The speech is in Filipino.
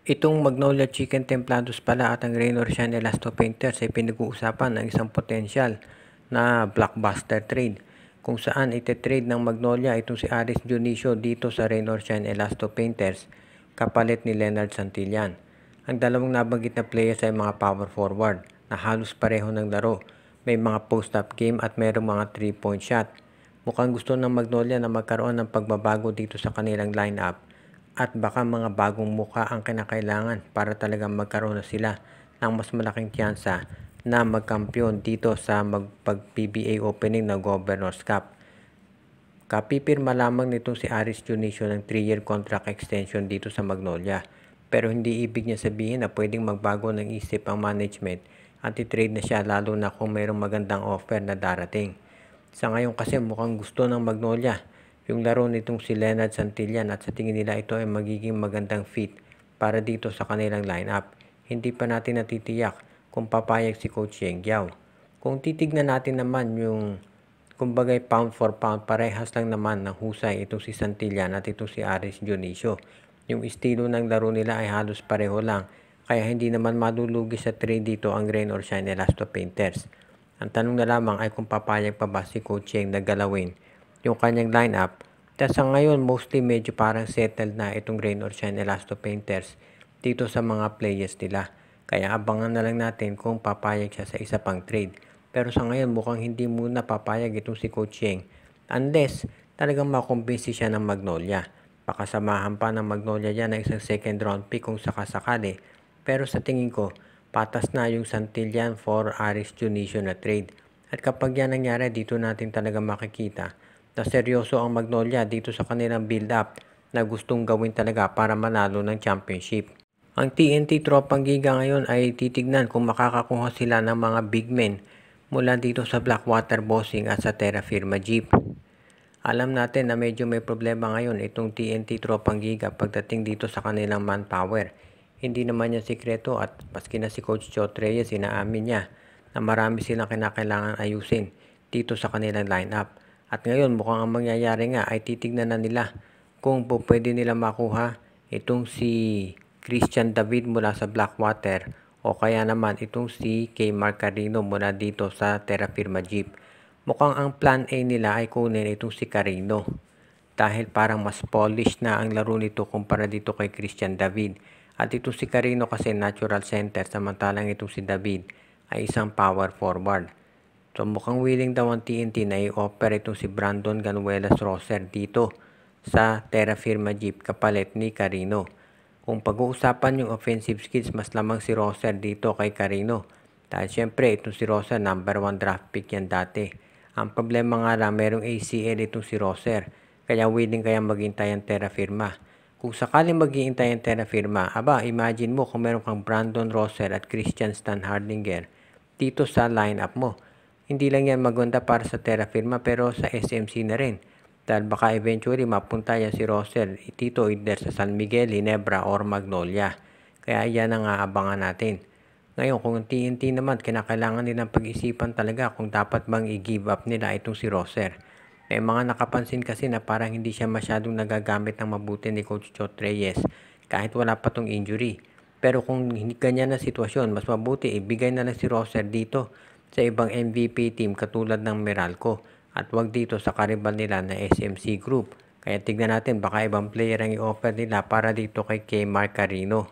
Itong Magnolia Chicken Templados pala at ang Rain or Shine Elasto Painters ay pinag-uusapan ng isang potensyal na blockbuster trade kung saan ite-trade ng Magnolia itong si Aris Dionisio dito sa Rain or Shine Elasto Painters kapalit ni Leonard Santillan. Ang dalawang nabanggit na players ay mga power forward na halos pareho ng laro. May mga post-up game at mayroong mga 3-point shot. Mukhang gusto ng Magnolia na magkaroon ng pagbabago dito sa kanilang lineup at baka mga bagong mukha ang kinakailangan para talagang magkaroon na sila ng mas malaking tsansa na magkampiyon dito sa pag-PBA opening na Governors Cup. Kapipirma lamang nitong si Aris Dionisio ng 3-year contract extension dito sa Magnolia. Pero hindi ibig niya sabihin na pwedeng magbago ng isip ang management at i-trade na siya lalo na kung mayroong magandang offer na darating. Sa ngayon kasi mukhang gusto ng Magnolia yung laro nitong si Leonard Santillan at sa tingin nila ito ay magiging magandang fit para dito sa kanilang lineup. Hindi pa natin natitiyak kung papayag si Coach Yeng Giao. Kung titignan natin naman yung kumbagay pound for pound, parehas lang naman ng husay itong si Santillan at itong si Aris Dionisio. Yung estilo ng laro nila ay halos pareho lang kaya hindi naman malulugi sa trade dito ang Rain or Shine Elasto Painters. Ang tanong na lamang ay kung papayag pa ba si Coach Yeng na galawin yung kanyang lineup. Sa ngayon, mostly medyo parang settled na itong Rain or Shine Elasto Painters dito sa mga players nila. Kaya abangan na lang natin kung papayag siya sa isa pang trade. Pero sa ngayon, mukhang hindi muna papayag itong si Coach Yeng unless talagang makumbinsi siya ng Magnolia. Pakasamahan pa ng Magnolia dyan ng isang second round pick kung sakasakali. Pero sa tingin ko, patas na yung Santillan for Aris Dionisio na trade. At kapag yan nangyari, dito natin talaga makikita na seryoso ang Magnolia dito sa kanilang build-up na gustong gawin talaga para manalo ng championship. Ang TNT Tropang Giga ngayon ay titignan kung makakakuha sila ng mga big men mula dito sa Blackwater Bossing at sa Terra Firma Jeep. Alam natin na medyo may problema ngayon itong TNT Tropang Giga pagdating dito sa kanilang manpower. Hindi naman niya sikreto at maski na si Coach Chot Reyes inaamin niya na marami silang kinakailangan ayusin dito sa kanilang lineup. At ngayon mukhang ang mangyayari nga ay titignan na nila kung pwede nila makuha itong si Christian David mula sa Blackwater o kaya naman itong si K. Mark Carino mula dito sa Terra Firma Jeep. Mukhang ang plan A nila ay kunin itong si Carino dahil parang mas polished na ang laro nito kumpara dito kay Christian David. At itong si Carino kasi natural center samantalang itong si David ay isang power forward. So mukhang willing daw ang TNT na i-offer itong si Brandon Ganuelas Roser dito sa Terra Firma Jeep kapalit ni Carino. Kung pag-uusapan yung offensive skills, mas lamang si Roser dito kay Carino. Dahil syempre itong si Roser number 1 draft pick yan dati. Ang problema nga lang merong ACL itong si Roser. Kaya willing kaya maghintay ang Terra Firma. Kung sakaling maghihintay ang Terra Firma, imagine mo kung meron kang Brandon Roser at Christian Stan Hardinger dito sa lineup mo. Hindi lang yan maganda para sa Terra Firma pero sa SMC na rin. Dahil baka eventually mapunta yan si Roser dito either sa San Miguel, Ginebra or Magnolia. Kaya yan ang aabangan natin. Ngayon kung TNT naman, kinakailangan nilang pag-isipan talaga kung dapat bang i-give up nila itong si Roser. May mga nakapansin kasi na parang hindi siya masyadong nagagamit ng mabuti ni Coach Chot Reyes kahit wala pa tong injury. Pero kung hindi ganyan na sitwasyon, mas mabuti ibigay na lang si Roser dito sa ibang MVP team katulad ng Meralco at wag dito sa karibal nila na SMC Group. Kaya tignan natin baka ibang player ang i-offer nila para dito kay K. Mark Carino.